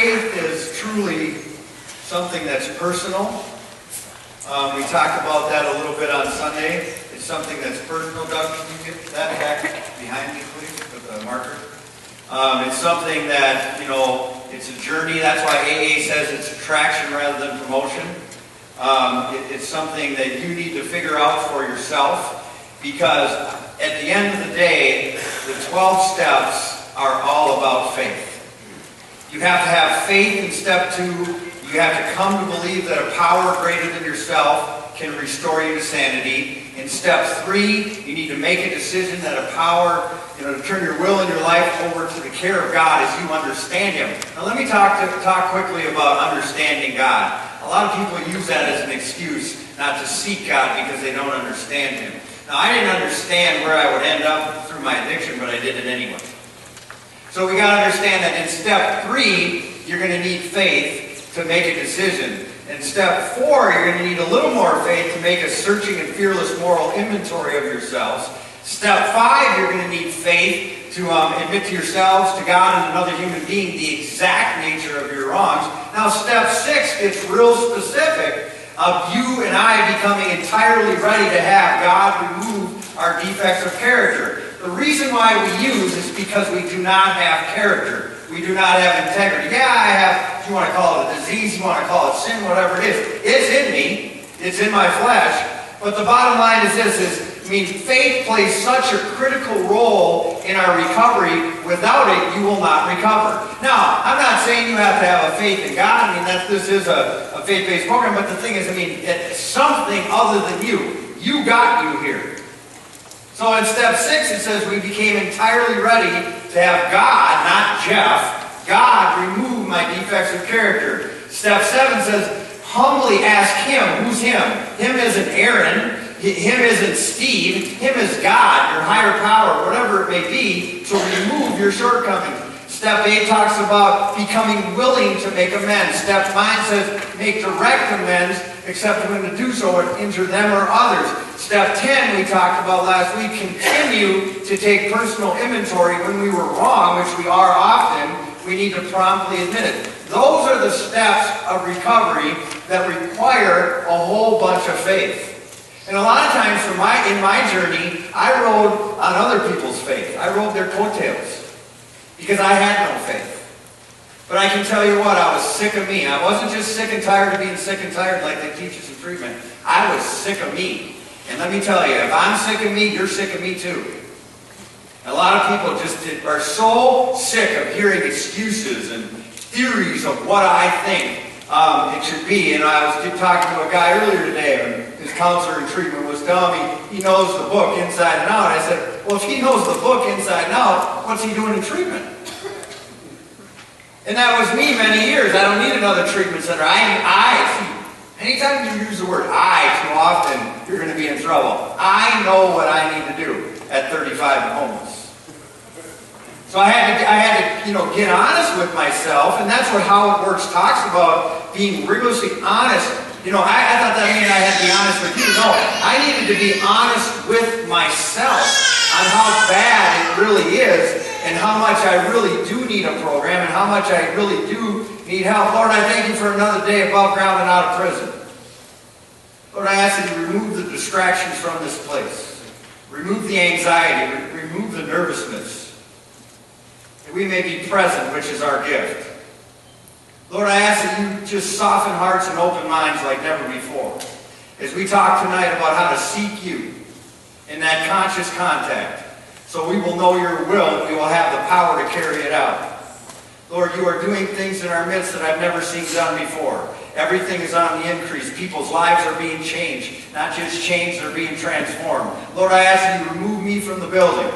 faith is truly something that's personal. We talked about that a little bit on Sunday. It's something that's personal. Doug, can you get that back behind me, please, with the marker? It's something that, it's a journey. That's why AA says it's attraction rather than promotion. It's something that you need to figure out for yourself, because at the end of the day, the 12 steps are all about faith. You have to have faith in step 2. You have to come to believe that a power greater than yourself can restore you to sanity. In step 3, you need to make a decision that a power, to turn your will and your life over to the care of God as you understand Him. Now let me talk quickly about understanding God. A lot of people use that as an excuse not to seek God because they don't understand Him. Now I didn't understand where I would end up through my addiction, but I did it anyway. So we got to understand that in step 3, you're going to need faith to make a decision. In step 4, you're going to need a little more faith to make a searching and fearless moral inventory of yourselves. Step 5, you're going to need faith to admit to yourselves, to God, and another human being the exact nature of your wrongs. Now, step 6 gets real specific of you and I becoming entirely ready to have God remove our defects of character. The reason why we use is because we do not have character. We do not have integrity. Yeah, I have, if you want to call it a disease, you want to call it sin, whatever it is. It's in me. It's in my flesh. But the bottom line is this, faith plays such a critical role in our recovery. Without it, you will not recover. Now, I'm not saying you have to have a faith in God. This is a faith-based program. But the thing is, it's something other than you. You got you here. So in step 6, it says we became entirely ready to have God, not Jeff, God remove my defects of character. Step 7 says, humbly ask Him. Who's Him? Him isn't Aaron. Him isn't Steve. Him is God, your higher power, whatever it may be, to remove your shortcomings. Step 8 talks about becoming willing to make amends. Step 9 says make direct amends, except when to do so would injure them or others. Step 10 we talked about last week, continue to take personal inventory when we were wrong, which we are often. We need to promptly admit it. Those are the steps of recovery that require a whole bunch of faith. And a lot of times in my journey, I rode on other people's faith. I rode their coattails because I had no faith. But I can tell you what, I was sick of me. I wasn't just sick and tired of being sick and tired like they teach us in treatment. I was sick of me. And let me tell you, if I'm sick of me, you're sick of me too. A lot of people just are so sick of hearing excuses and theories of what I think it should be. And I was talking to a guy earlier today, and his counselor in treatment was telling me he knows the book inside and out. I said, well, if he knows the book inside and out, what's he doing in treatment? And that was me many years. I don't need another treatment center. Anytime you use the word I too often, you're going to be in trouble. I know what I need to do at 35 and homeless. So I had to get honest with myself, and that's what How It Works talks about, being rigorously honest. I thought that meant I had to be honest with you. No, I needed to be honest with myself on how bad it really is, and how much I really do need a program, and how much I really do need help. Lord, I thank you for another day above ground and out of prison. Lord, I ask that you remove the distractions from this place. Remove the anxiety, remove the nervousness. That we may be present, which is our gift. Lord, I ask that you just soften hearts and open minds like never before. As we talk tonight about how to seek you in that conscious contact, so we will know your will and we will have the power to carry it out. Lord, you are doing things in our midst that I've never seen done before. Everything is on the increase. People's lives are being changed. Not just changed, they're being transformed. Lord, I ask that you remove me from the building.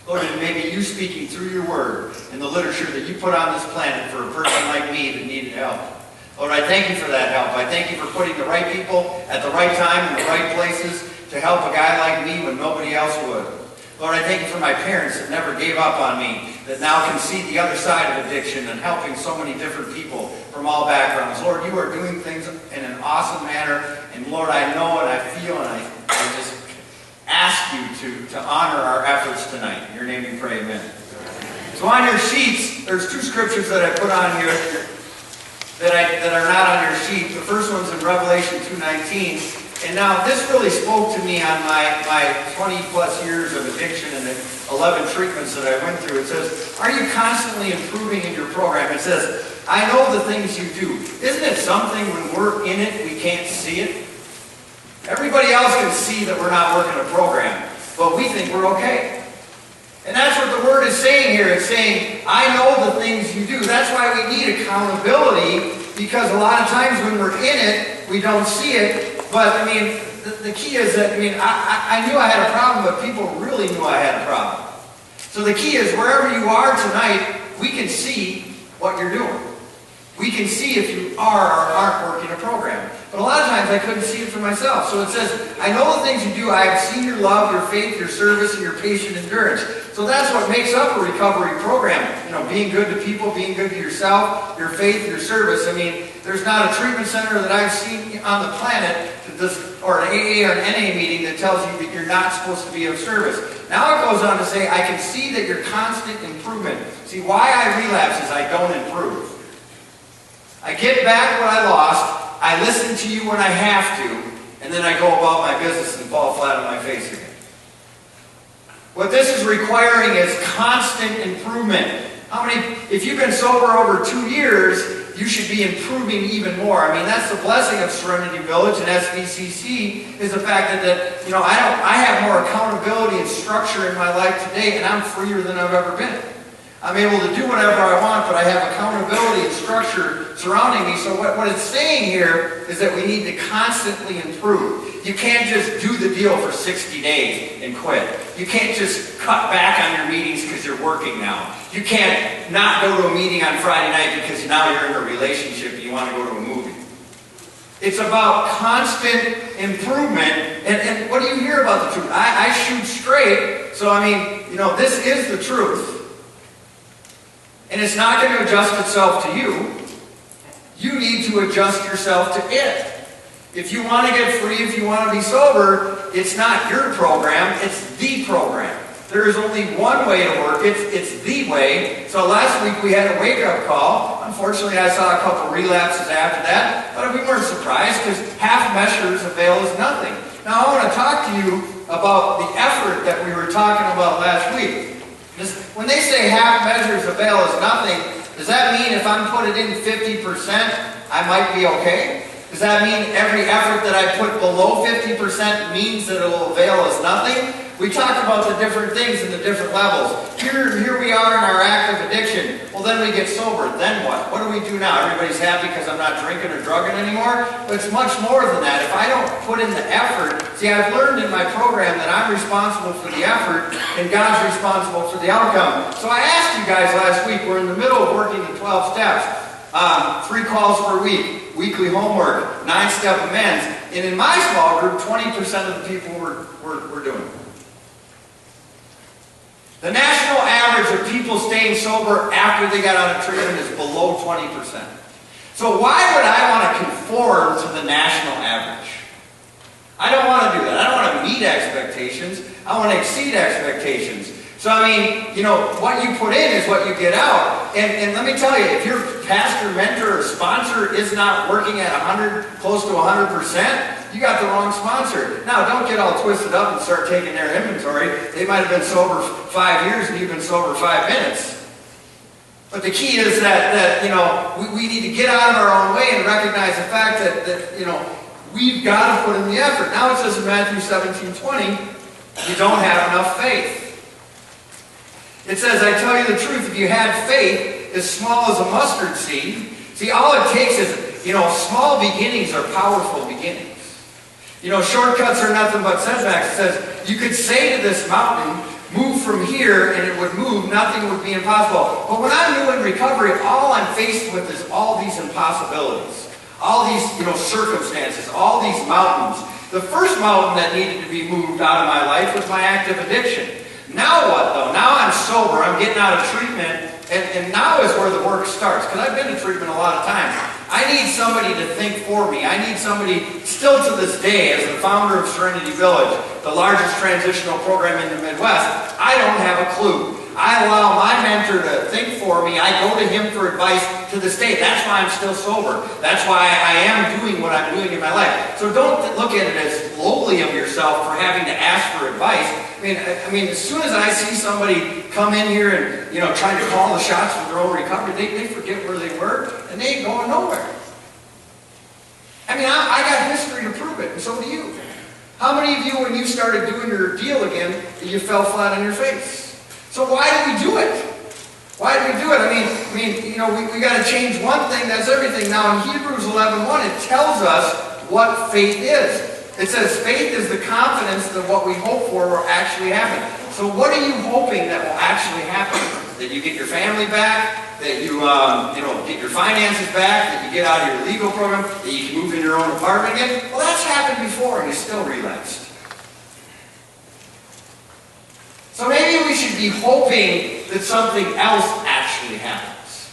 Lord, it may be you speaking through your word and the literature that you put on this planet for a person like me that needed help. Lord, I thank you for that help. I thank you for putting the right people at the right time in the right places to help a guy like me when nobody else would. Lord, I thank you for my parents that never gave up on me, that now can see the other side of addiction and helping so many different people from all backgrounds. Lord, you are doing things in an awesome manner, and Lord, I know and I feel and I just ask you to honor our efforts tonight. In your name we pray, amen. So on your sheets, there's two scriptures that I put on here that are not on your sheet. The first one's in Revelation 2:19. And now this really spoke to me on my 20 plus years of addiction and the 11 treatments that I went through. It says, are you constantly improving in your program? It says, I know the things you do. Isn't it something when we're in it, we can't see it? Everybody else can see that we're not working a program, but we think we're okay. And that's what the Word is saying here. It's saying, I know the things you do. That's why we need accountability, because a lot of times when we're in it, we don't see it. But, I mean, the key is that, I knew I had a problem, but people really knew I had a problem. So the key is, wherever you are tonight, we can see what you're doing. We can see if you are or aren't working a program. But a lot of times I couldn't see it for myself. So it says, I know the things you do. I have seen your love, your faith, your service, and your patient endurance. So that's what makes up a recovery program. You know, being good to people, being good to yourself, your faith, your service. I mean, there's not a treatment center that I've seen on the planet that does, or an AA or an NA meeting that tells you that you're not supposed to be of service. Now it goes on to say, I can see that your constant improvement. See, why I relapse is I don't improve. I get back what I lost, I listen to you when I have to, and then I go about my business and fall flat on my face again. What this is requiring is constant improvement. How many, if you've been sober over 2 years, you should be improving even more. I mean, that's the blessing of Serenity Village and SVCC, is the fact that you know, I have more accountability and structure in my life today, and I'm freer than I've ever been. I'm able to do whatever I want, but I have accountability and structure surrounding me. So what it's saying here is that we need to constantly improve. You can't just do the deal for 60 days and quit. You can't just cut back on your meetings because you're working now. You can't not go to a meeting on Friday night because now you're in a relationship and you want to go to a movie. It's about constant improvement. And what do you hear about the truth? I shoot straight, so I mean, you know, this is the truth. And it's not going to adjust itself to you. You need to adjust yourself to it. If you want to get free, if you want to be sober, it's not your program, it's the program. There is only one way to work, it's the way. So last week we had a wake-up call. Unfortunately, I saw a couple relapses after that, but we weren't surprised because half measures avails nothing. Now I want to talk to you about the effort that we were talking about last week. When they say half measures avail is nothing, does that mean if I'm putting in 50%, I might be okay? Does that mean every effort that I put below 50% means that it will avail us nothing? We talked about the different things and the different levels. Here we are in our active addiction. Well, then we get sober. Then what? What do we do now? Everybody's happy because I'm not drinking or drugging anymore? But it's much more than that. If I don't put in the effort, see, I've learned in my program that I'm responsible for the effort and God's responsible for the outcome. So I asked you guys last week, we're in the middle of working the 12 steps. 3 calls per week, weekly homework, 9-step amends. And in my small group, 20% of the people were doing it. The national average of people staying sober after they got out of treatment is below 20%. So why would I want to conform to the national average? I don't want to do that. I don't want to meet expectations. I want to exceed expectations. So I mean, you know, what you put in is what you get out. And let me tell you, if your pastor, mentor, or sponsor is not working at 100, close to 100%, you got the wrong sponsor. Now, don't get all twisted up and start taking their inventory. They might have been sober 5 years and you've been sober 5 minutes. But the key is that you know, we need to get out of our own way and recognize the fact that you know, we've got to put in the effort. Now it says in Matthew 17:20, you don't have enough faith. It says, I tell you the truth, if you had faith as small as a mustard seed, see, all it takes is, you know, small beginnings are powerful beginnings. You know, shortcuts are nothing but setbacks. It says, you could say to this mountain, move from here, and it would move. Nothing would be impossible. But when I'm new in recovery, all I'm faced with is all these impossibilities. All these, you know, circumstances, all these mountains. The first mountain that needed to be moved out of my life was my active addiction. Now what, though? Now I'm sober, I'm getting out of treatment, and now is where the work starts. Because I've been to treatment a lot of times. I need somebody to think for me. I need somebody, still to this day, as the founder of Serenity Village, the largest transitional program in the Midwest, I don't have a clue. I allow my mentor to think for me. I go to him for advice to this day. That's why I'm still sober. That's why I am doing what I'm doing in my life. So don't look at it as lowly of yourself for having to ask for advice. I mean, as soon as I see somebody come in here and, trying to call the shots for their own recovery, they forget where they were, and they ain't going nowhere. I mean, I got history to prove it, and so do you. How many of you, when you started doing your deal again, you fell flat on your face? So why do we do it? Why do we do it? We got to change one thing, that's everything. Now, in Hebrews 11:1, it tells us what faith is. It says faith is the confidence that what we hope for will actually happen. So what are you hoping that will actually happen? That you get your family back, that you get your finances back, that you get out of your legal program, that you can move in your own apartment again? Well, that's happened before and you still relapsed. So maybe we should be hoping that something else actually happens.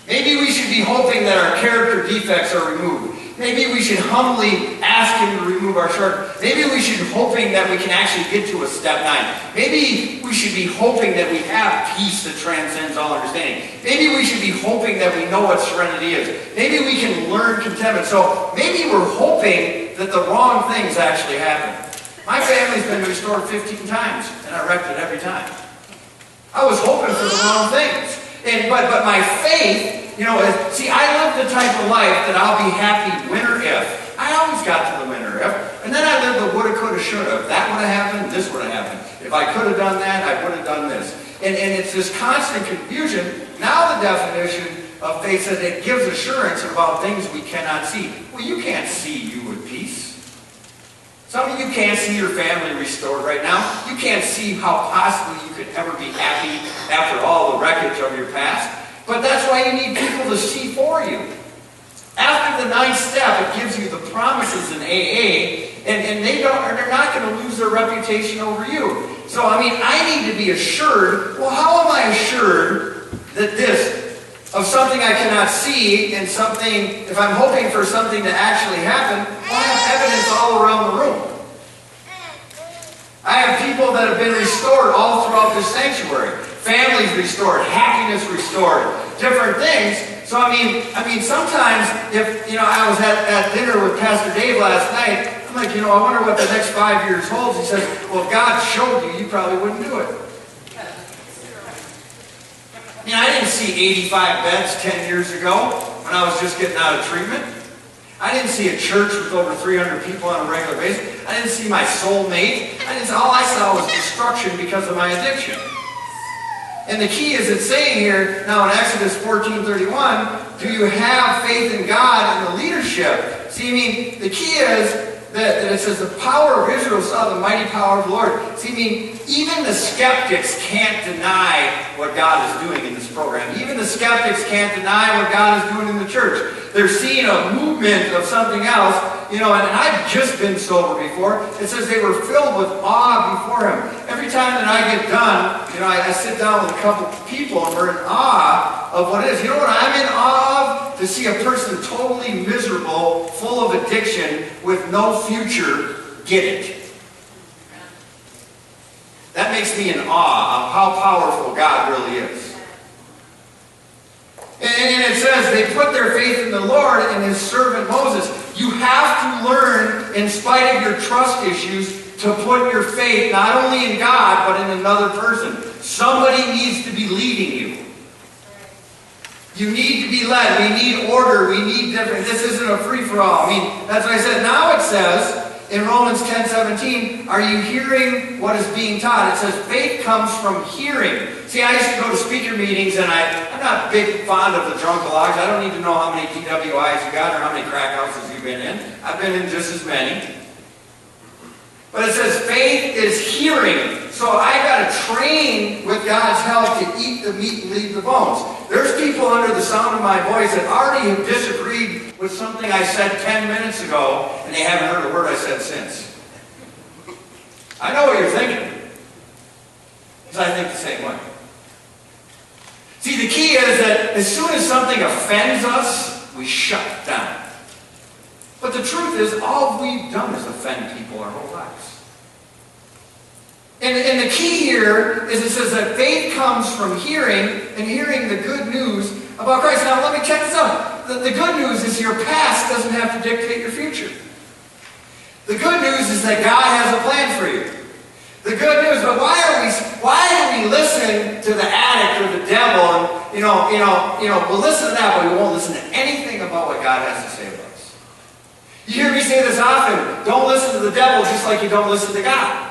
Maybe we should be hoping that our character defects are removed. Maybe we should humbly ask him to remove our shortcomings. Maybe we should be hoping that we can actually get to a step 9. Maybe we should be hoping that we have peace that transcends all understanding. Maybe we should be hoping that we know what serenity is. Maybe we can learn contentment. So maybe we're hoping that the wrong things actually happen. My family's been restored 15 times, and I wrecked it every time. I was hoping for the wrong things. But my faith, I live the type of life that I'll be happy when or if. I always got to the when or if. And then I lived the woulda, coulda, shoulda. If that would have happened, this would have happened. If I could have done that, I would have done this. And it's this constant confusion. Now the definition of faith says it gives assurance about things we cannot see. Well, you can't see you with peace. Some of you can't see your family restored right now. You can't see how possibly you could ever be happy after all the wreckage of your past. But that's why you need people to see for you. After the 9th step, it gives you the promises in AA, and they're not going to lose their reputation over you. So, I need to be assured. Well, how am I assured that of something I cannot see and something, if I'm hoping for something to actually happen, well, I have evidence all around the room. I have people that have been restored all throughout this sanctuary. Families restored, happiness restored, different things. So sometimes if, I was at dinner with Pastor Dave last night, I'm like, I wonder what the next 5 years holds. He says, well, if God showed you, you probably wouldn't do it. I didn't see 85 beds 10 years ago when I was just getting out of treatment. I didn't see a church with over 300 people on a regular basis. I didn't see my soulmate. All I saw was destruction because of my addiction. And the key is it's saying here, now in Exodus 14:31, do you have faith in God and the leadership? See, the key is that it says the power of Israel saw the mighty power of the Lord. See, even the skeptics can't deny what God is doing in this program. Even the skeptics can't deny what God is doing in the church. They're seeing a movement of something else, and I've just been sober before. It says they were filled with awe before him. Every time that I get done, I sit down with a couple people and we're in awe of what it is. You know what I'm in awe of? To see a person totally miserable, full of addiction, with no future, get it. That makes me in awe of how powerful God really is. And it says they put their faith in the Lord and his servant Moses. You have to learn, in spite of your trust issues, to put your faith not only in God, but in another person. Somebody needs to be leading you. You need to be led. We need order. We need different. This isn't a free-for-all. That's what I said. Now it says, in Romans 10:17, are you hearing what is being taught? It says faith comes from hearing. See, I used to go to speaker meetings, and I'm not big fond of the drunkalogs. I don't need to know how many DWIs you got or how many crack houses you've been in. I've been in just as many. But it says faith is hearing. So I got to train with God's help to eat the meat and leave the bones. There's people under the sound of my voice that already have disagreed with something I said 10 minutes ago, and they haven't heard a word I said since. I know what you're thinking, because I think the same way. See, the key is that as soon as something offends us, we shut down. But the truth is, all we've done is offend people our whole lives. And the key here is it says that faith comes from hearing, and hearing the good news about Christ. Now let me check this out. The good news is your past doesn't have to dictate your future. The good news is that God has a plan for you. The good news, but why do we listen to the addict or the devil? And we'll listen to that, but we won't listen to anything about what God has to say about us. You hear me say this often: don't listen to the devil just like you don't listen to God.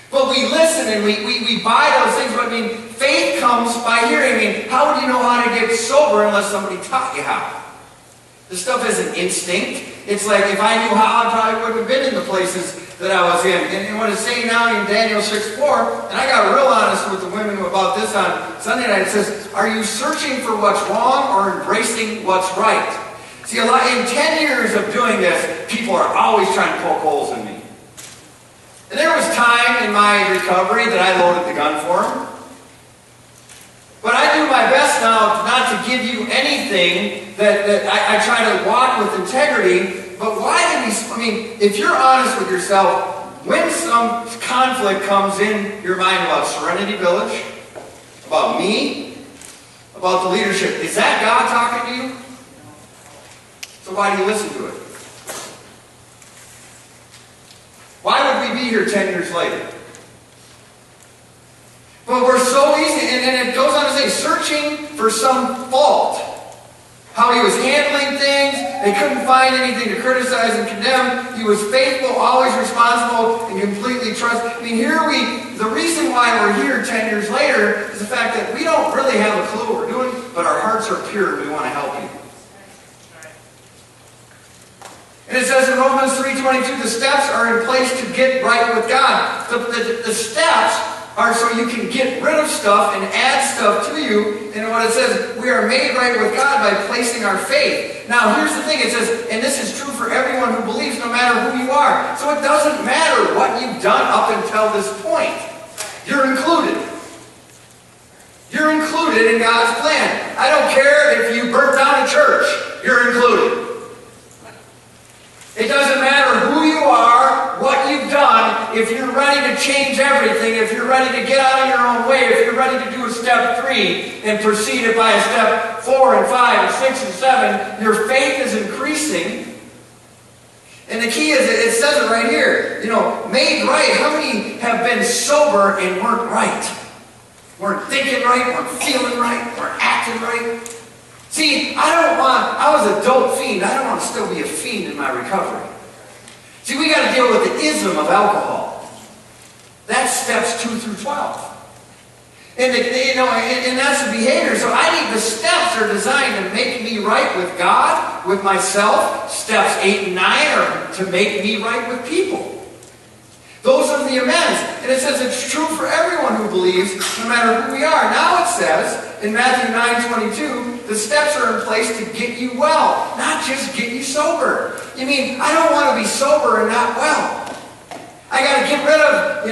But we listen and we buy those things. But I mean, faith comes by hearing. I mean, how would you know how to get sober unless somebody taught you how? This stuff is an instinct. It's like if I knew how, I probably wouldn't have been in the places that I was in. And what it's saying now in Daniel 6:4, and I got real honest with the women about this on Sunday night. It says, "Are you searching for what's wrong or embracing what's right?" See, in 10 years of doing this, people are always trying to poke holes in me. And there was time in my recovery that I loaded the gun for them. But I do my best now not to give you anything that I try to walk with integrity. But why do if you're honest with yourself, when some conflict comes in your mind about Serenity Village, about me, about the leadership, is that God talking to you? So why do you listen to it? Why would we be here 10 years later? But we're so easy, and it goes on to say, searching for some fault. How he was handling things, they couldn't find anything to criticize and condemn. He was faithful, always responsible, and completely trust. The reason why we're here 10 years later is the fact that we don't really have a clue what we're doing, but our hearts are pure and we want to help you. And it says in Romans 3:22, the steps are in place to get right with God. The steps are so you can get rid of stuff and add stuff to you. And what it says, we are made right with God by placing our faith. Now here's the thing, it says, and this is true for everyone who believes, no matter who you are. So it doesn't matter what you've done up until this point. You're included. You're included in God's plan. I don't care if you burnt down a church. You're included. It doesn't matter who you are, what you've done, if you're ready to change everything, if you're ready to get out of your own way, if you're ready to do a step 3 and proceed it by a step 4 and 5 and 6 and 7, your faith is increasing. And the key is, it says it right here, made right. How many have been sober and weren't right? Weren't thinking right, weren't feeling right, weren't acting right? See, I was a dope fiend. I don't want to still be a fiend in my recovery. See, we got to deal with the ism of alcohol. That's steps 2 through 12. And that's the behavior. So the steps are designed to make me right with God, with myself. Steps 8 and 9 are to make me right with people. Those are the amends. And it says it's true for everyone who believes, no matter who we are. Now it says, in Matthew 9:22, the steps are in place to get you well, not just get you sober. I don't want to be sober and not well. I got to get rid of,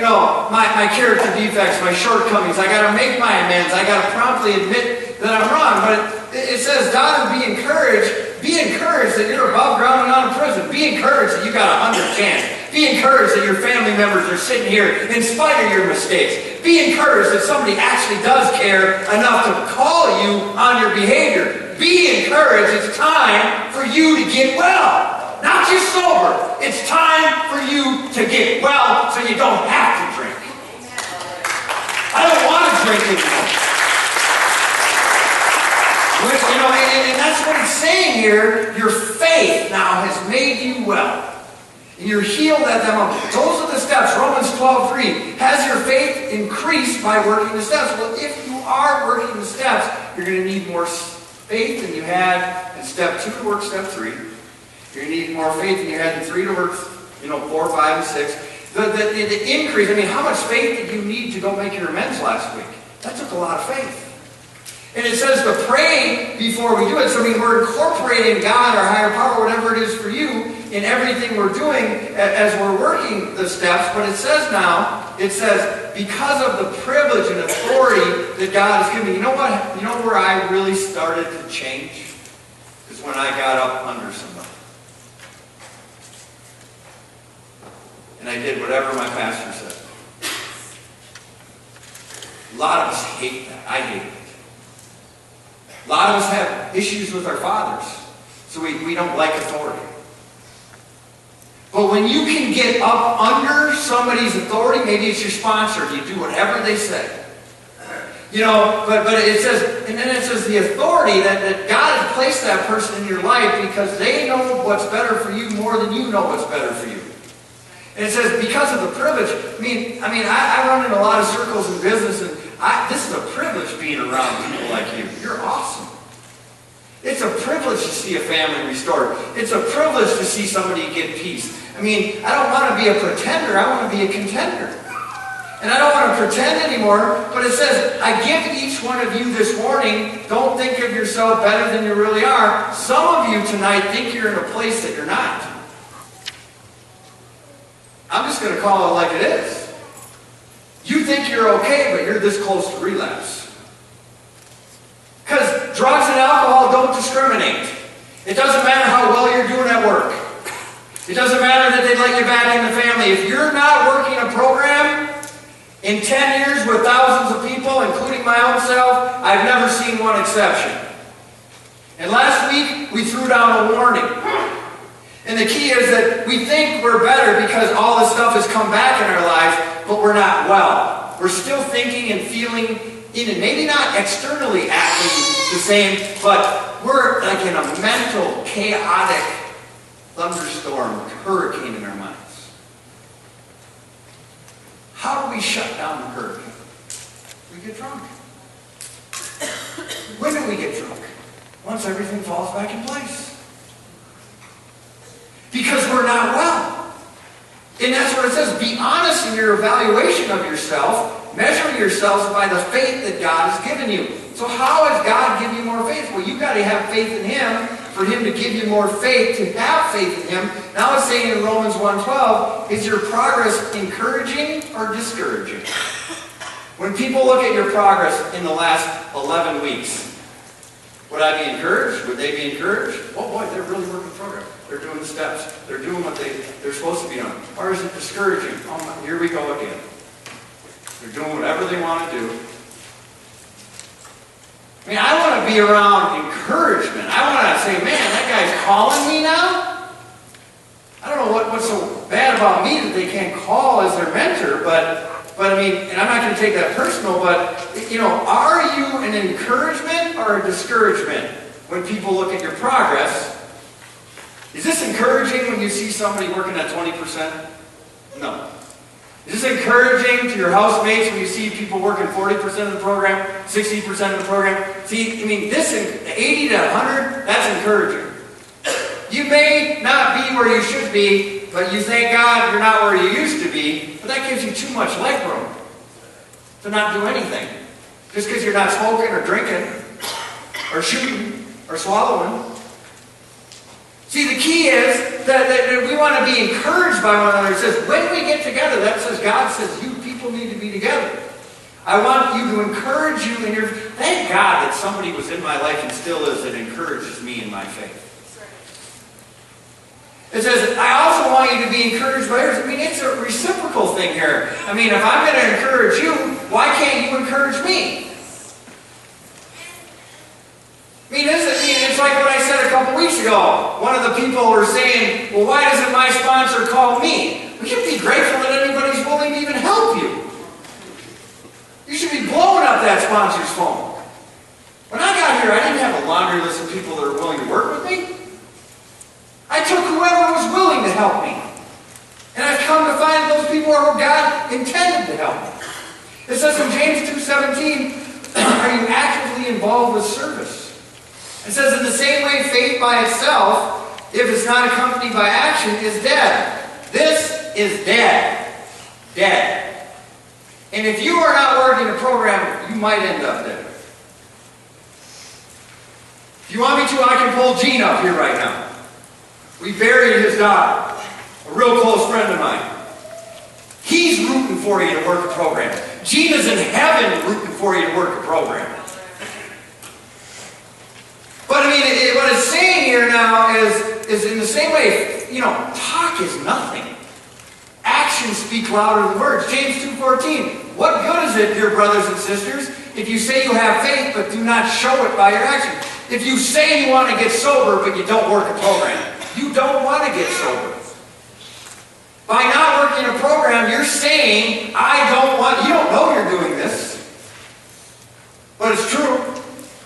my character defects, my shortcomings. I got to make my amends. I got to promptly admit that I'm wrong. But it says, daughter, be encouraged. Be encouraged that you're above ground and out of prison. Be encouraged that you got 100 chance. Be encouraged that your family members are sitting here in spite of your mistakes. Be encouraged that somebody actually does care enough to call you on your behavior. Be encouraged. It's time for you to get well. Not just sober. It's time for you to get well so you don't have to drink. I don't want to drink anymore. And that's what it's saying here. Your faith now has made you well. You're healed at that moment. Those are the steps. Romans 12:3. Has your faith increased by working the steps? Well, if you are working the steps, you're going to need more faith than you had in step 2 to work step 3. You're going to need more faith than you had in 3 to work, 4, 5, and 6. The increase, how much faith did you need to go make your amends last week? That took a lot of faith. And it says to pray before we do it. So we're incorporating God, our higher power, whatever it is for you, in everything we're doing as we're working the steps. But it says, because of the privilege and authority that God has given me. You know what? You know where I really started to change? Is when I got up under somebody. And I did whatever my pastor said. lot of us hate that. I hate it. A lot of us have issues with our fathers, so we don't like authority. But when you can get up under somebody's authority, maybe it's your sponsor, you do whatever they say. You know, but it says, and then it says the authority that God has placed that person in your life because they know what's better for you more than you know what's better for you. And it says because of the privilege. I run in a lot of circles in business, and this is a privilege being around people like you. You're awesome. It's a privilege to see a family restored. It's a privilege to see somebody get peace. I don't want to be a pretender. I want to be a contender. And I don't want to pretend anymore, but it says, I give each one of you this warning, don't think of yourself better than you really are. Some of you tonight think you're in a place that you're not. I'm just going to call it like it is. You think you're okay, but you're this close to relapse. Because drugs and alcohol don't discriminate. It doesn't matter how well you're doing at work. It doesn't matter that they let you back in the family. If you're not working a program, in 10 years with thousands of people, including my own self, I've never seen one exception. And last week, we threw down a warning. And the key is that we think we're better because all this stuff has come back in our lives, but we're not well. We're still thinking and feeling, maybe not externally acting the same, but we're like in a mental, chaotic thunderstorm, hurricane in our minds. How do we shut down the hurricane? We get drunk. When do we get drunk? Once everything falls back in place. Because we're not well. And that's what it says. Be honest in your evaluation of yourself. Measure yourselves by the faith that God has given you. So how has God given you more faith? Well, you've got to have faith in Him for Him to give you more faith, to have faith in Him. Now it's saying in Romans 1:12, is your progress encouraging or discouraging? When people look at your progress in the last 11 weeks, would I be encouraged? Would they be encouraged? Oh boy, they're really working the program. They're doing the steps. They're doing what they're supposed to be doing. Or is it discouraging? Oh, here we go again. They're doing whatever they want to do. I want to be around encouragement. I want to say, man, that guy's calling me now. I don't know what's so bad about me that they can't call as their mentor, but and I'm not going to take that personal, but, are you an encouragement or a discouragement when people look at your progress? Is this encouraging when you see somebody working at 20%? No. Is this encouraging to your housemates when you see people working 40% of the program, 60% of the program? See, this 80 to 100, that's encouraging. You may not be where you should be, but you thank God you're not where you used to be, but that gives you too much leg room to not do anything. Just because you're not smoking or drinking or shooting or swallowing. See, the key is that we want to be encouraged by one another. It says, when we get together, that says, God says, you people need to be together. I want you to encourage you in your... Thank God that somebody was in my life and still is that encourages me in my faith. It says, I also want you to be encouraged by others. It's a reciprocal thing here. If I'm going to encourage you, why can't you encourage me? It's like what I said a couple weeks ago. One of the people were saying, well, why doesn't my sponsor call me? We should be grateful that anybody's willing to even help you. You should be blowing up that sponsor's phone. When I got here, I didn't have a laundry list of people that are willing to work with me. I took whoever was willing to help me. And I've come to find that those people are who God intended to help me. It says in James 2:17, are you actively involved with service? It says, in the same way, faith by itself, if it's not accompanied by action, is dead. This is dead. Dead. And if you are not working a program, you might end up dead. If you want me to, I can pull Gene up here right now. We buried his daughter, a real close friend of mine. He's rooting for you to work a program. Gene is in heaven rooting for you to work a program. But what it's saying here now is in the same way, talk is nothing. Action actions speak louder than words. James 2:14. What good is it, dear brothers and sisters, if you say you have faith but do not show it by your actions? If you say you want to get sober but you don't work a program, you don't want to get sober. By not working a program, you're saying, you don't know you're doing this. But it's true.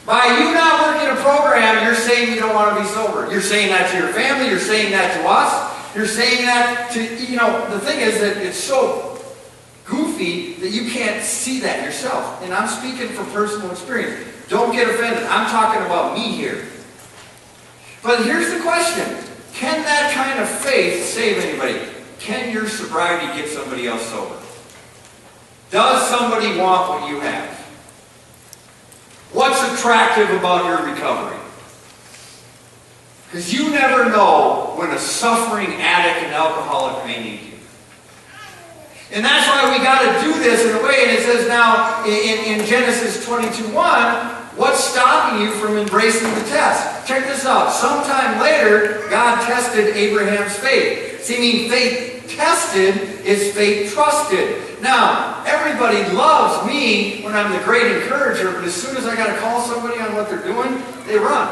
By you not working a program, you're saying you don't want to be sober. You're saying that to your family, you're saying that to us, you're saying that to, the thing is that it's so goofy that you can't see that yourself. And I'm speaking from personal experience. Don't get offended. I'm talking about me here. But here's the question. Can that kind of faith save anybody? Can your sobriety get somebody else sober? Does somebody want what you have? What's attractive about your recovery? Because you never know when a suffering addict and alcoholic may need you. And that's why we got to do this in a way. And it says now in Genesis 22:1, what's stopping you from embracing the test? Check this out. Sometime later, God tested Abraham's faith. See, faith tested is faith trusted. Now, everybody loves me when I'm the great encourager, but as soon as I got to call somebody on what they're doing, they run.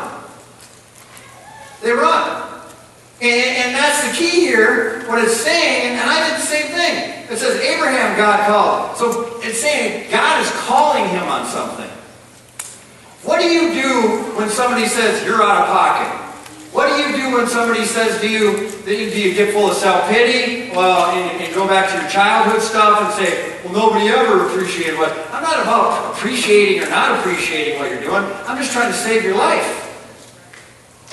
They run. And that's the key here, what it's saying, and I did the same thing. It says Abraham, God called. So it's saying God is calling him on something. What do you do when somebody says you're out of pocket? What do you do when somebody says do you get full of self-pity? Well, and go back to your childhood stuff and say, well, nobody ever appreciated what... I'm not about appreciating or not appreciating what you're doing. I'm just trying to save your life.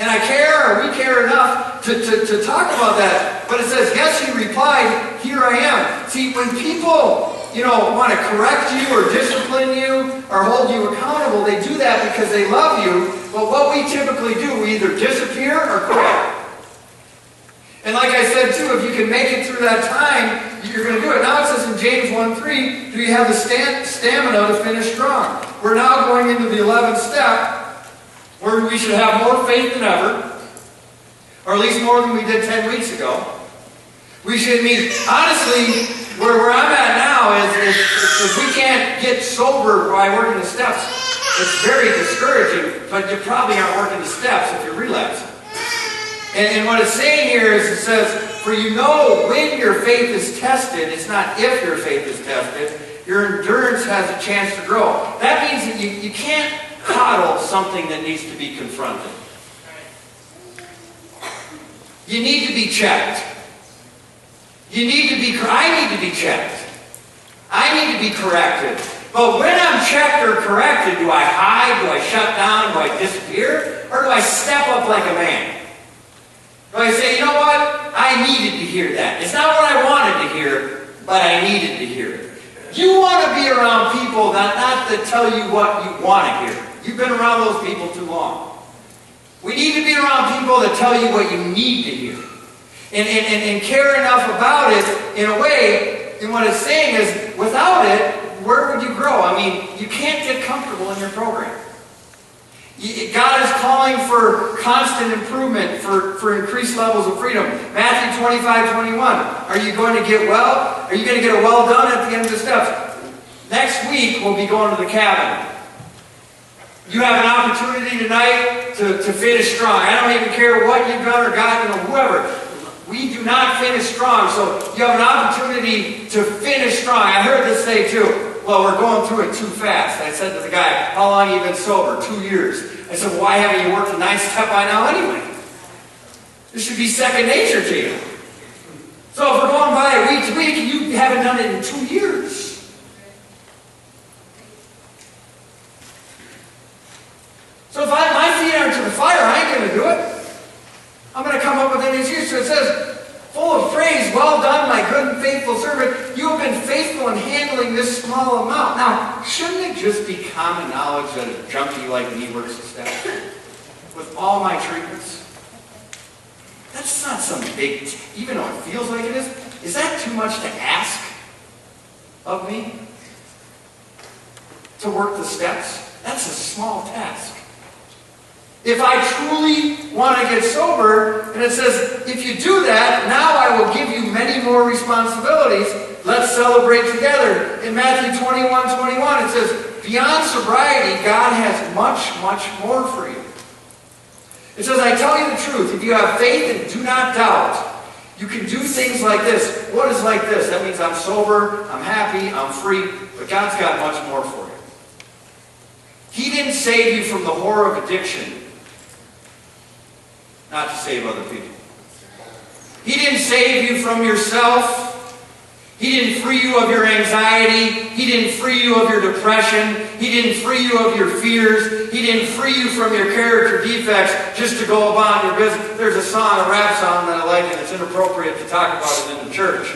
And I care, or we care enough to talk about that. But it says, yes, he replied, here I am. See, when people, want to correct you or discipline you or hold you accountable, they do that because they love you. But what we typically do, we either disappear or quit. And like I said too, if you can make it through that time, you're going to do it. Now it says in James 1:3, do you have the stamina to finish strong? We're now going into the 11th step, where we should have more faith than ever, or at least more than we did 10 weeks ago. We should, honestly, where I'm at now is if we can't get sober by working the steps, it's very discouraging, but you probably aren't working the steps if you're relapsing. And what it's saying here is, it says, for you know when your faith is tested, it's not if your faith is tested, your endurance has a chance to grow. That means that you can't coddle something that needs to be confronted. You need to be checked. I need to be checked. I need to be corrected. But when I'm checked or corrected, do I hide? Do I shut down? Do I disappear? Or do I step up like a man? Do I say, you know what? I needed to hear that. It's not what I wanted to hear, but I needed to hear it. You want to be around people not to tell you what you want to hear. You've been around those people too long. We need to be around people that tell you what you need to hear. And care enough about it in a way, and what it's saying is, without it, where would you grow? You can't get comfortable in your program. God is calling for constant improvement, for increased levels of freedom. Matthew 25:21. Are you going to get well? Are you going to get a well done at the end of the steps? Next week, we'll be going to the cabin. You have an opportunity tonight to finish strong. I don't even care what you've done or gotten or whoever. We do not finish strong, so you have an opportunity to finish strong. I heard this say too, well, we're going through it too fast. I said to the guy, how long have you been sober? 2 years. I said, well, why haven't you worked a 9 step by now anyway? This should be second nature to you. So if we're going by week to week and you haven't done it in 2 years. So if my feet aren't to the fire, I ain't going to do it. I'm going to come up with an excuse. So it says, full of praise, well done, my good and faithful servant. You have been faithful in handling this small amount. Now, shouldn't it just be common knowledge that a junkie like me works the steps? With all my treatments? That's not some big, even though it feels like it is. Is that too much to ask of me? To work the steps? That's a small task. If I truly want to get sober, and it says, if you do that, now I will give you many more responsibilities. Let's celebrate together. In Matthew 21:21, it says, beyond sobriety, God has much, much more for you. It says, I tell you the truth, if you have faith and do not doubt, you can do things like this. What is like this? That means I'm sober, I'm happy, I'm free, but God's got much more for you. He didn't save you from the horror of addiction, not to save other people. He didn't save you from yourself. He didn't free you of your anxiety. He didn't free you of your depression. He didn't free you of your fears. He didn't free you from your character defects just to go about your business. There's a song, a rap song that I like, and it's inappropriate to talk about it in the church.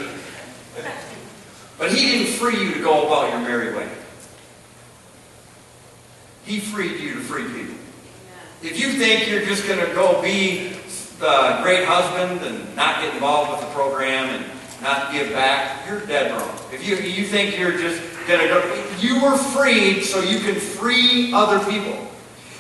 But He didn't free you to go about your merry way. He freed you to free people. If you think you're just going to go be the great husband and not get involved with the program and not give back, you're dead wrong. If you think you're just going to go, you were freed so you can free other people.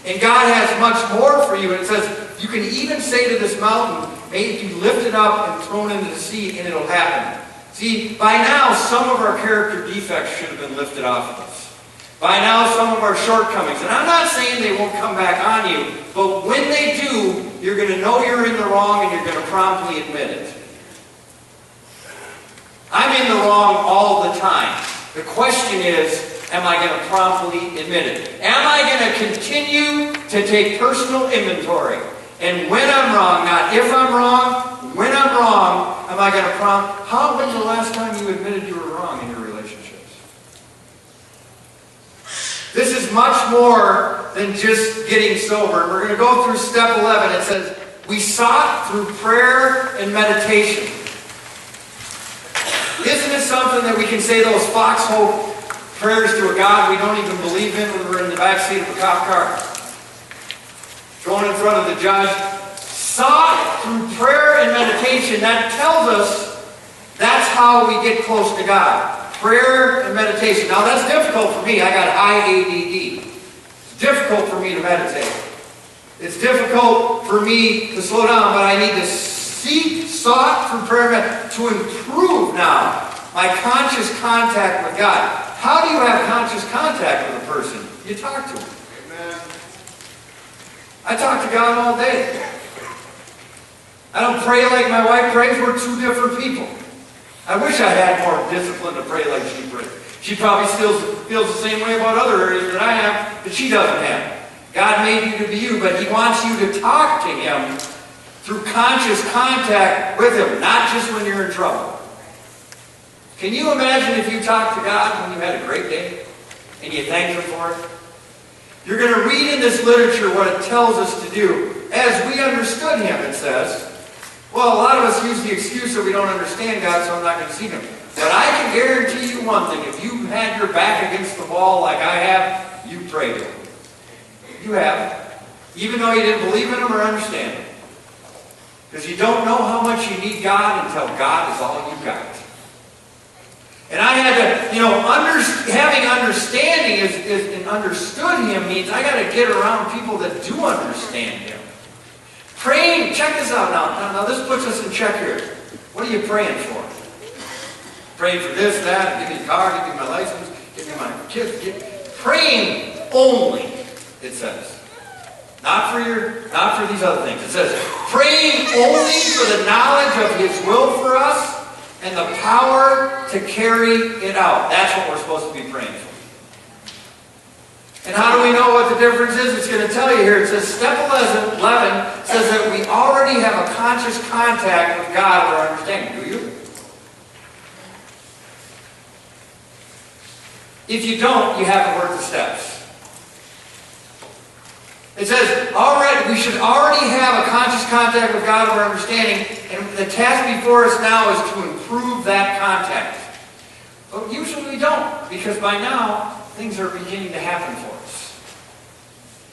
And God has much more for you. And it says, you can even say to this mountain, may it be lifted up and thrown into the sea, and it'll happen. See, by now, some of our character defects should have been lifted off of us. By now, some of our shortcomings. And I'm not saying they won't come back on you, but when they do, you're going to know you're in the wrong and you're going to promptly admit it. I'm in the wrong all the time. The question is, am I going to promptly admit it? Am I going to continue to take personal inventory? And when I'm wrong, not if I'm wrong, when I'm wrong, am I going to when's the last time you admitted you were wrong in your relationships? This is much more than just getting sober. We're going to go through step 11. It says, we sought through prayer and meditation. Isn't it something that we can say those foxhole prayers to a God we don't even believe in when we're in the backseat of a cop car? Going in front of the judge. Sought through prayer and meditation. That tells us that's how we get close to God. Prayer and meditation. Now that's difficult for me. I got high ADD. It's difficult for me to meditate. It's difficult for me to slow down, but I need to sought through prayer to improve now my conscious contact with God. How do you have conscious contact with a person? You talk to him. Amen. I talk to God all day. I don't pray like my wife prays. We're two different people. I wish I had more discipline to pray like she prays. She probably still feels the same way about other areas that I have, but she doesn't have. God made you to be you, but He wants you to talk to Him through conscious contact with Him, not just when you're in trouble. Can you imagine if you talked to God when you had a great day and you thanked Him for it? You're going to read in this literature what it tells us to do. As we understood Him, it says, well, a lot of us use the excuse that we don't understand God, so I'm not going to see Him. But I can guarantee you one thing. If you had your back against the wall like I have, you prayed to Him. You have. Even though you didn't believe in Him or understand Him. Because you don't know how much you need God until God is all you got. And I had to, having understanding and understood Him means I got to get around people that do understand Him. Praying, check this out now. This puts us in check here. What are you praying for? Praying for this, that, give me a car, give me my license, give me my kids. Praying only, it says. Not for these other things. It says, praying only for the knowledge of His will for us and the power to carry it out. That's what we're supposed to be praying for. And how do we know what the difference is? It's going to tell you here. It says, step 11 says that we already have a conscious contact with God or understanding. Do you? If you don't, you haven't worked the steps. It says, we should already have a conscious contact with God or understanding, and the task before us now is to improve that contact. But usually we don't, because by now, things are beginning to happen for us.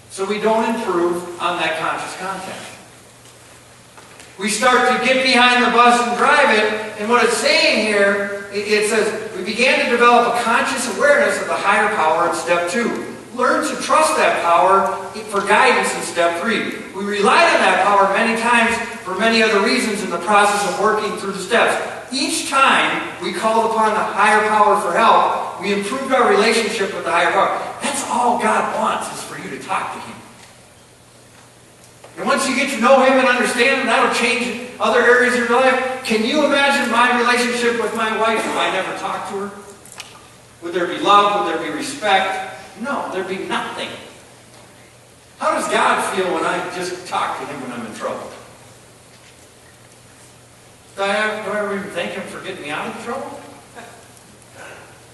So we don't improve on that conscious contact. We start to get behind the bus and drive it, and what it's saying here, it says, we began to develop a conscious awareness of the higher power in step 2. learn to trust that power for guidance in step 3. We relied on that power many times for many other reasons in the process of working through the steps. Each time we called upon the higher power for help, we improved our relationship with the higher power. That's all God wants, is for you to talk to Him. And once you get to know Him and understand Him, that'll change other areas of your life. Can you imagine my relationship with my wife if I never talked to her? Would there be love? Would there be respect? No, there'd be nothing. How does God feel when I just talk to Him when I'm in trouble? Do I ever even thank Him for getting me out of the trouble?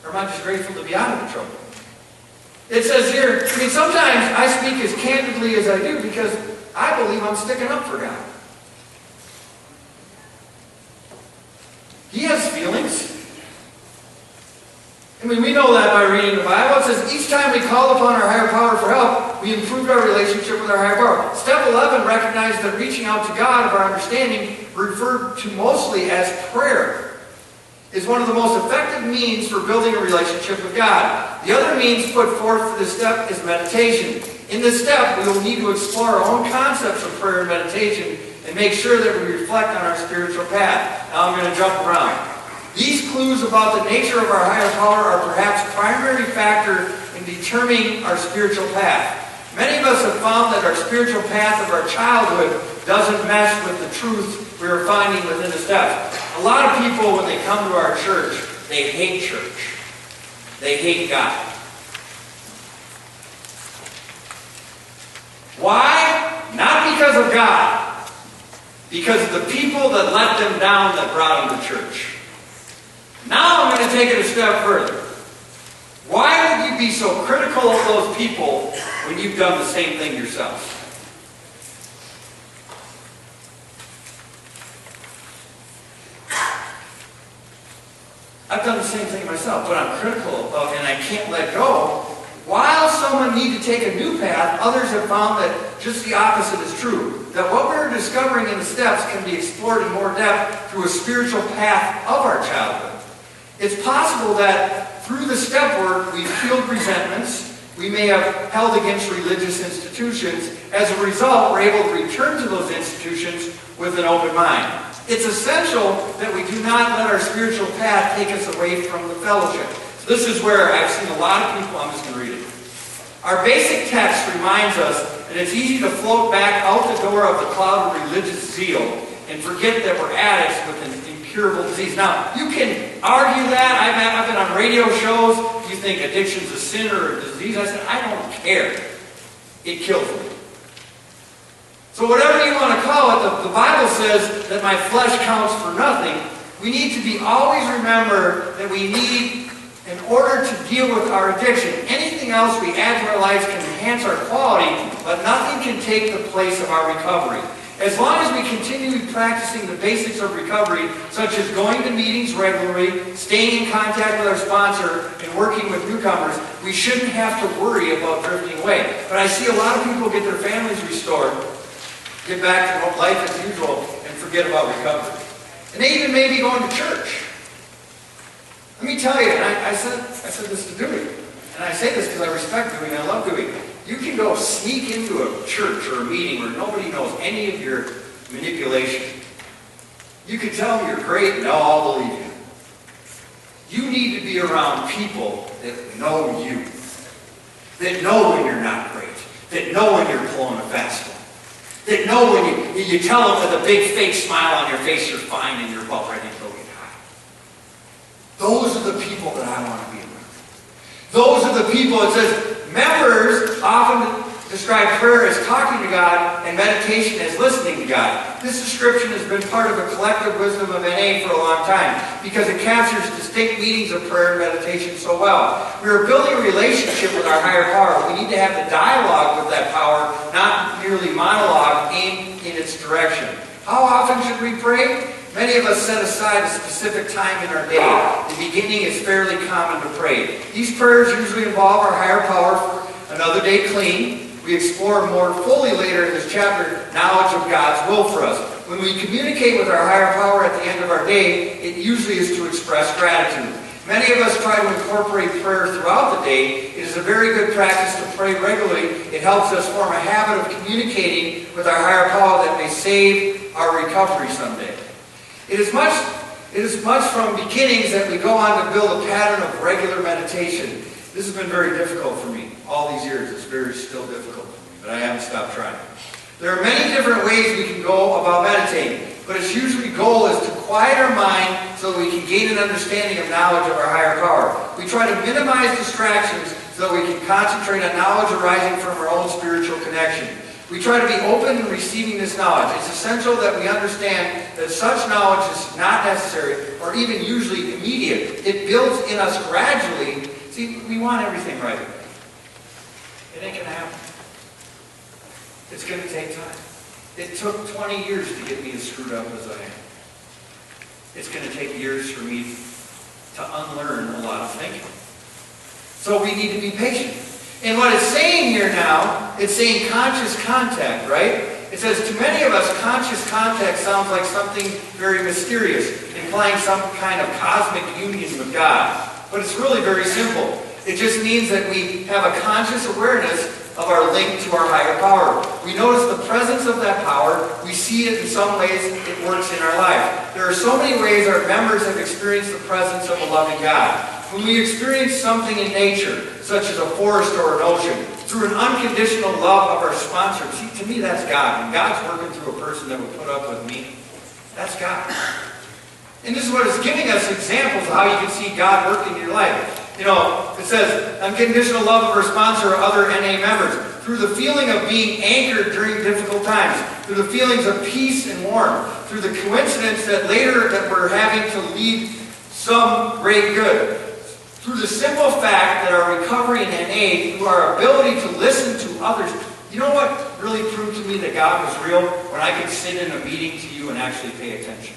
Or am I just grateful to be out of the trouble? It says here, sometimes I speak as candidly as I do because I believe I'm sticking up for God. He has feelings. We know that by reading the Bible. It says, each time we call upon our higher power for help, we improved our relationship with our higher power. Step 11 recognized that reaching out to God of our understanding, referred to mostly as prayer, is one of the most effective means for building a relationship with God. The other means put forth for this step is meditation. In this step, we will need to explore our own concepts of prayer and meditation and make sure that we reflect on our spiritual path. Now I'm going to jump around. These clues about the nature of our higher power are perhaps primary factor in determining our spiritual path. Many of us have found that our spiritual path of our childhood doesn't mesh with the truth we are finding within the steps. A lot of people, when they come to our church, they hate church. They hate God. Why? Not because of God. Because of the people that let them down that brought them to church. Now I'm going to take it a step further. Why would you be so critical of those people when you've done the same thing yourself? I've done the same thing myself, but I'm critical of and I can't let go. While some need to take a new path, others have found that just the opposite is true. That what we're discovering in the steps can be explored in more depth through a spiritual path of our childhood. It's possible that through the step work, we've healed resentments we may have held against religious institutions. As a result, we're able to return to those institutions with an open mind. It's essential that we do not let our spiritual path take us away from the fellowship. So this is where I've seen a lot of people, I'm just going to read it. Our basic text reminds us that it's easy to float back out the door of the cloud of religious zeal and forget that we're addicts with an incurable disease. Now, you can argue that. I've been on radio shows. Do you think addiction's a sin or a disease? I said, I don't care. It kills me. So whatever you want to call it, the Bible says that my flesh counts for nothing. We need to be always remember that we need, in order to deal with our addiction, anything else we add to our lives can enhance our quality, but nothing can take the place of our recovery. As long as we continue practicing the basics of recovery, such as going to meetings regularly, staying in contact with our sponsor, and working with newcomers, we shouldn't have to worry about drifting away. But I see a lot of people get their families restored, get back to life as usual, and forget about recovery. And they even may be going to church. Let me tell you, and I said this to Dewey, and I say this because I respect Dewey and I love Dewey. You can go sneak into a church or a meeting where nobody knows any of your manipulation. You can tell them you're great and they'll all believe you. You need to be around people that know you. That know when you're not great. That know when you're pulling a fast one. That know when you tell them with a big fake smile on your face you're fine and you're about ready to go get high. Those are the people that I want to be around. Those are the people, it says, members often describe prayer as talking to God and meditation as listening to God. This description has been part of the collective wisdom of NA for a long time because it captures distinct meanings of prayer and meditation so well. We are building a relationship with our higher power. We need to have the dialogue with that power, not merely monologue aimed in its direction. How often should we pray? Many of us set aside a specific time in our day. The beginning is fairly common to pray. These prayers usually involve our higher power for another day clean. We explore more fully later in this chapter knowledge of God's will for us. When we communicate with our higher power at the end of our day, it usually is to express gratitude. Many of us try to incorporate prayer throughout the day. It is a very good practice to pray regularly. It helps us form a habit of communicating with our higher power that may save our recovery someday. It is much from beginnings that we go on to build a pattern of regular meditation. This has been very difficult for me. All these years, it's still difficult for me, but I haven't stopped trying. There are many different ways we can go about meditating, but its usually goal is to quiet our mind so that we can gain an understanding of knowledge of our higher power. We try to minimize distractions so that we can concentrate on knowledge arising from our own spiritual connection. We try to be open in receiving this knowledge. It's essential that we understand that such knowledge is not necessary or even usually immediate. It builds in us gradually. See, we want everything right away. It ain't going to happen. It's going to take time. It took 20 years to get me as screwed up as I am. It's going to take years for me to unlearn a lot of thinking. So we need to be patient. And what it's saying here now, it's saying conscious contact, right? It says, to many of us, conscious contact sounds like something very mysterious, implying some kind of cosmic union with God. But it's really very simple. It just means that we have a conscious awareness of our link to our higher power. We notice the presence of that power. We see it in some ways it works in our life. There are so many ways our members have experienced the presence of a loving God. When we experience something in nature, such as a forest or an ocean, through an unconditional love of our sponsor, see, to me that's God. When God's working through a person that would put up with me, that's God. And this is what it's giving us examples of how you can see God working in your life. You know, it says, unconditional love of our sponsor or other NA members, through the feeling of being anchored during difficult times, through the feelings of peace and warmth, through the coincidence that later that we're having to lead some great good, through the simple fact that our recovery in NA, through our ability to listen to others. You know what really proved to me that God was real? When I could sit in a meeting to you and actually pay attention.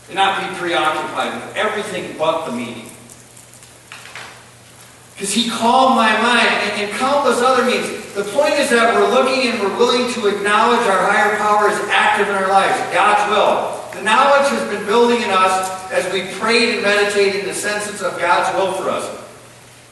And not be preoccupied with everything but the meeting. Because He calmed my mind and countless other means. The point is that we're looking and we're willing to acknowledge our higher power is active in our lives, God's will. The knowledge has been building in us as we prayed and meditated in the sense of God's will for us.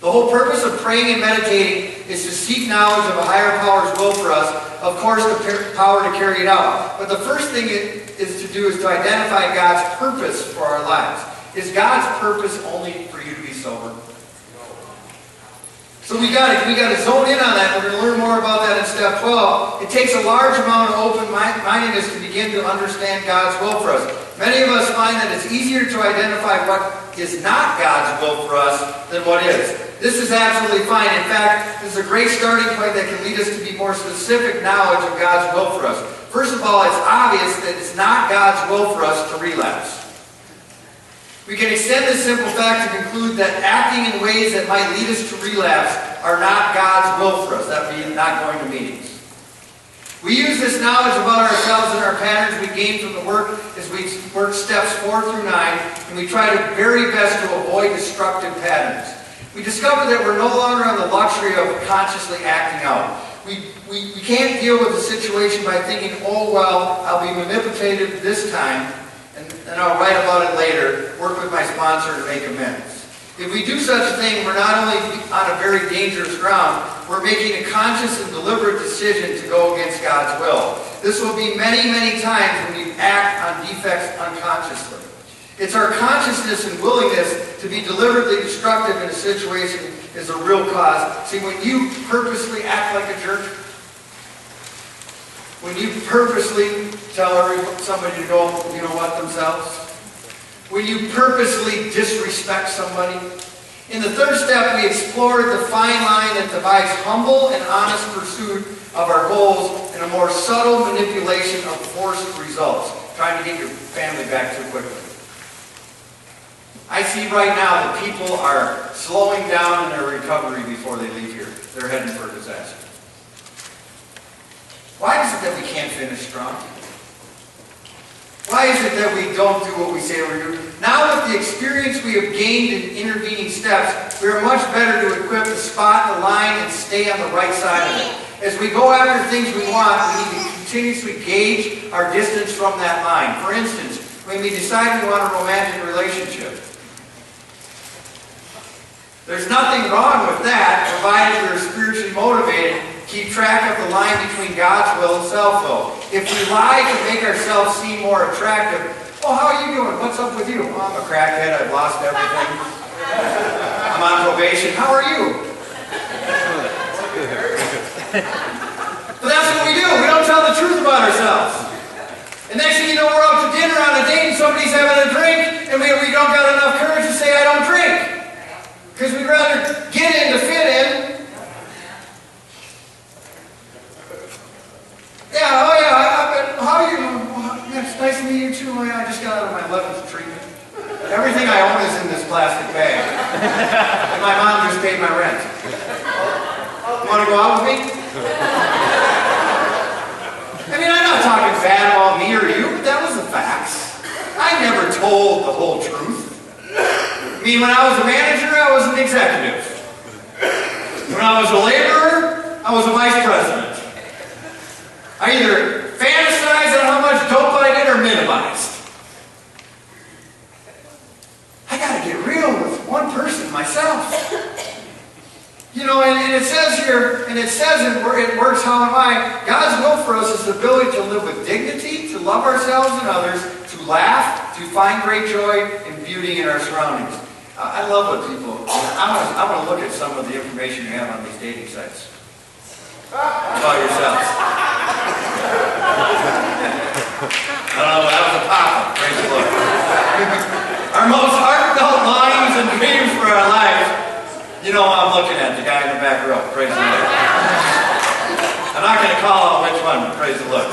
The whole purpose of praying and meditating is to seek knowledge of a higher power's will for us, of course the power to carry it out. But the first thing is to do is to identify God's purpose for our lives. Is God's purpose only for you to be sober? So we got to zone in on that. We're going to learn more about that in step 12. It takes a large amount of open-mindedness to begin to understand God's will for us. Many of us find that it's easier to identify what is not God's will for us than what is. This is absolutely fine. In fact, this is a great starting point that can lead us to be more specific knowledge of God's will for us. First of all, it's obvious that it's not God's will for us to relapse. We can extend this simple fact to conclude that acting in ways that might lead us to relapse are not God's will for us. That means not going to meetings. We use this knowledge about ourselves and our patterns we gain from the work as we work steps 4 through 9, and we try to very best to avoid destructive patterns. We discover that we're no longer on the luxury of consciously acting out. We can't deal with the situation by thinking, oh well, I'll be manipulated this time, and I'll write about it later, work with my sponsor to make amends. If we do such a thing, we're not only on a very dangerous ground, we're making a conscious and deliberate decision to go against God's will. This will be many, many times when we act on defects unconsciously. It's our consciousness and willingness to be deliberately destructive in a situation is a real cause. See, when you purposely act like a jerk, when you purposely tell somebody to go, you know what, themselves, when you purposely disrespect somebody. In the third step, we explored the fine line that divides humble and honest pursuit of our goals and a more subtle manipulation of forced results, trying to get your family back too quickly. I see right now that people are slowing down in their recovery before they leave here. They're heading for a disaster. Why is it that we can't finish strong? Why is it that we don't do what we say we're doing? Now with the experience we have gained in intervening steps, we are much better to equip to spot the line and stay on the right side of it. As we go after things we want, we need to continuously gauge our distance from that line. For instance, when we decide we want a romantic relationship. There's nothing wrong with that, provided we're spiritually motivated. Keep track of the line between God's will and self-will. If we lie to make ourselves seem more attractive, well, how are you doing? What's up with you? Well, I'm a crackhead. I've lost everything. I'm on probation. How are you? But that's what we do. We don't tell the truth about ourselves. And next thing you know, we're out to dinner on a date and somebody's having a drink and we don't got enough courage to say, I don't drink. Because we'd rather get in to fit in. Yeah, oh yeah, how are you doing? Well, yeah, it's nice to meet you too. Oh, yeah, I just got out of my 11th treatment. Everything I own is in this plastic bag. And my mom just paid my rent. You want to go out with me? I mean, I'm not talking bad about me or you, but that was the facts. I never told the whole truth. I mean, when I was a manager, I was an executive. When I was a laborer, I was a vice president. I either fantasized on how much dope I did or minimized. I got to get real with one person, myself. You know, and it says here, and it says it works, how am I? God's will for us is the ability to live with dignity, to love ourselves and others, to laugh, to find great joy and beauty in our surroundings. I love what people, I want to look at some of the information you have on these dating sites. About yourselves. I don't know, that was a pop-up. Praise the Lord. Our most heartfelt longings and dreams for our lives. You know I'm looking at, the guy in the back row. Praise the Lord. I'm not going to call out which one, but praise the Lord.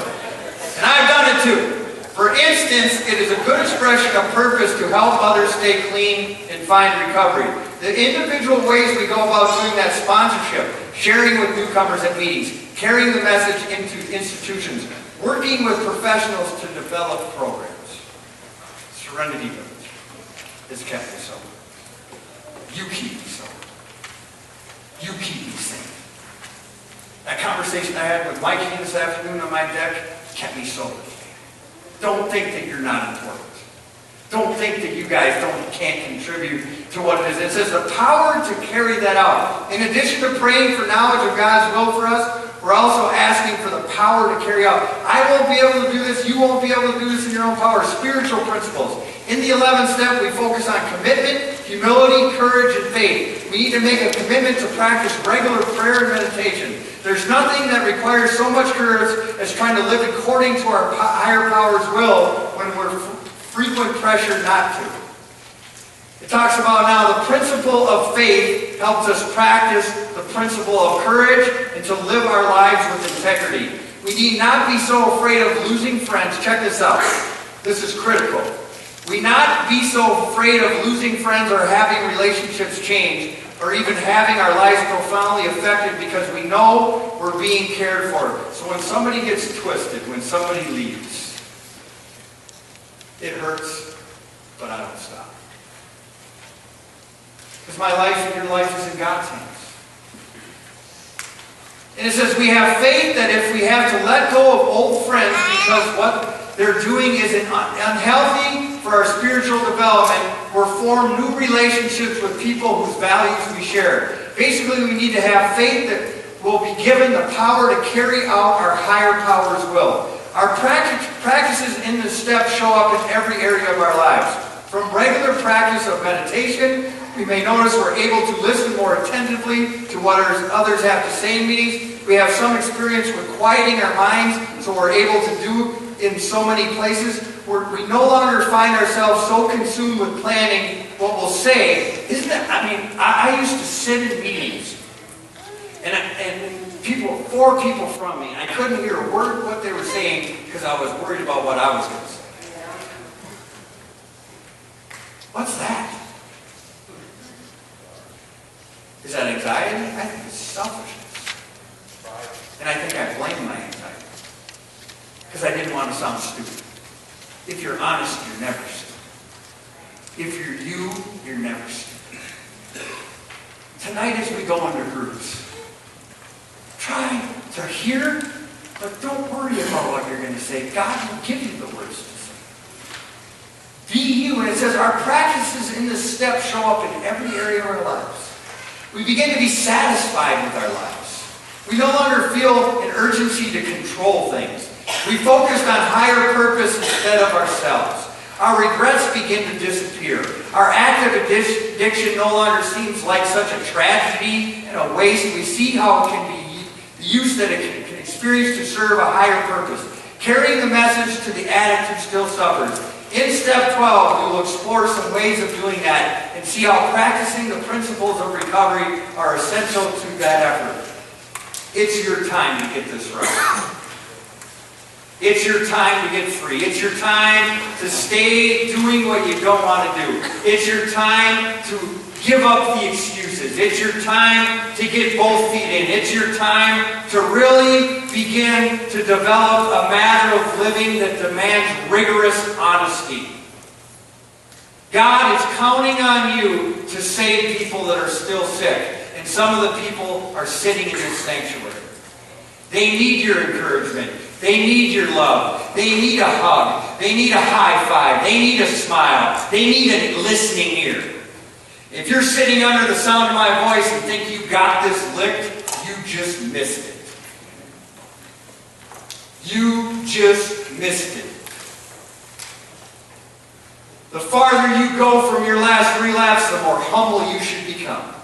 And I've done it too. For instance, it is a good expression of purpose to help others stay clean and find recovery. The individual ways we go about doing that sponsorship, sharing with newcomers at meetings, carrying the message into institutions, working with professionals to develop programs. Serenity Village has kept me sober. You keep me sober. You keep me sane. That conversation I had with Mikey this afternoon on my deck kept me sober. Don't think that you're not important. Don't think that you guys can't contribute to what it is. It says the power to carry that out. In addition to praying for knowledge of God's will for us, we're also asking for the power to carry out. I won't be able to do this. You won't be able to do this in your own power. Spiritual principles. In the 11th step, we focus on commitment, humility, courage, and faith. We need to make a commitment to practice regular prayer and meditation. There's nothing that requires so much courage as trying to live according to our higher power's will when we're frequent pressure not to. It talks about now the principle of faith helps us practice the principle of courage and to live our lives with integrity. We need not be so afraid of losing friends. Check this out. This is critical. We not be so afraid of losing friends or having relationships change or even having our lives profoundly affected because we know we're being cared for. So when somebody gets twisted, when somebody leaves, it hurts, but I don't stop. Because my life and your life is in God's hands. And it says we have faith that if we have to let go of old friends because what they're doing is unhealthy for our spiritual development, or form new relationships with people whose values we share. Basically, we need to have faith that we'll be given the power to carry out our higher power's will. Our practices in this step show up in every area of our lives. From regular practice of meditation, we may notice we're able to listen more attentively to what others have to say in meetings. We have some experience with quieting our minds, so we're able to do in so many places. We no longer find ourselves so consumed with planning what we'll say. Isn't that, I mean, I used to sit in meetings, and four people from me, I couldn't hear a word what they were saying because I was worried about what I was going to say. What's that? Is that anxiety? I think it's selfishness. And I think I blame my anxiety because I didn't want to sound stupid. If you're honest, you're never stupid. If you're you, you're never stupid. Tonight as we go into groups, try to hear, but don't worry about what you're going to say. God will give you the words to say. Be you. And it says our practices in this step show up in every area of our lives. We begin to be satisfied with our lives. We no longer feel an urgency to control things. We focused on higher purpose instead of ourselves. Our regrets begin to disappear. Our active addiction no longer seems like such a tragedy and a waste. We see how it can be the use that it can experience to serve a higher purpose, carrying the message to the addict who still suffers. In step 12, we will explore some ways of doing that and see how practicing the principles of recovery are essential to that effort. It's your time to get this right. It's your time to get free. It's your time to stay doing what you don't want to do. It's your time to give up the excuses. It's your time to get both feet in. It's your time to really begin to develop a manner of living that demands rigorous honesty. God is counting on you to save people that are still sick. And some of the people are sitting in this sanctuary. They need your encouragement. They need your love. They need a hug. They need a high five. They need a smile. They need a listening ear. If you're sitting under the sound of my voice and think you got this licked, you just missed it. You just missed it. The farther you go from your last relapse, the more humble you should become.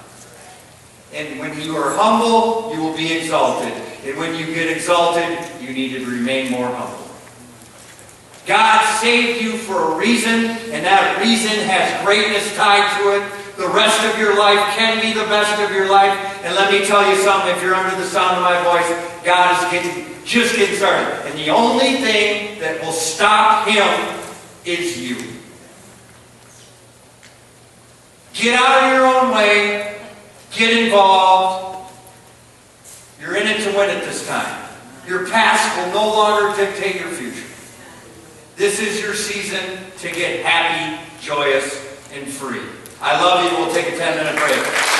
And when you are humble, you will be exalted. And when you get exalted, you need to remain more humble. God saved you for a reason, and that reason has greatness tied to it. The rest of your life can be the best of your life. And let me tell you something, if you're under the sound of my voice, God is just getting started. And the only thing that will stop Him is you. Get out of your own way. Get involved. You're in it to win it this time. Your past will no longer dictate your future. This is your season to get happy, joyous, and free. I love you. We'll take a 10-minute break.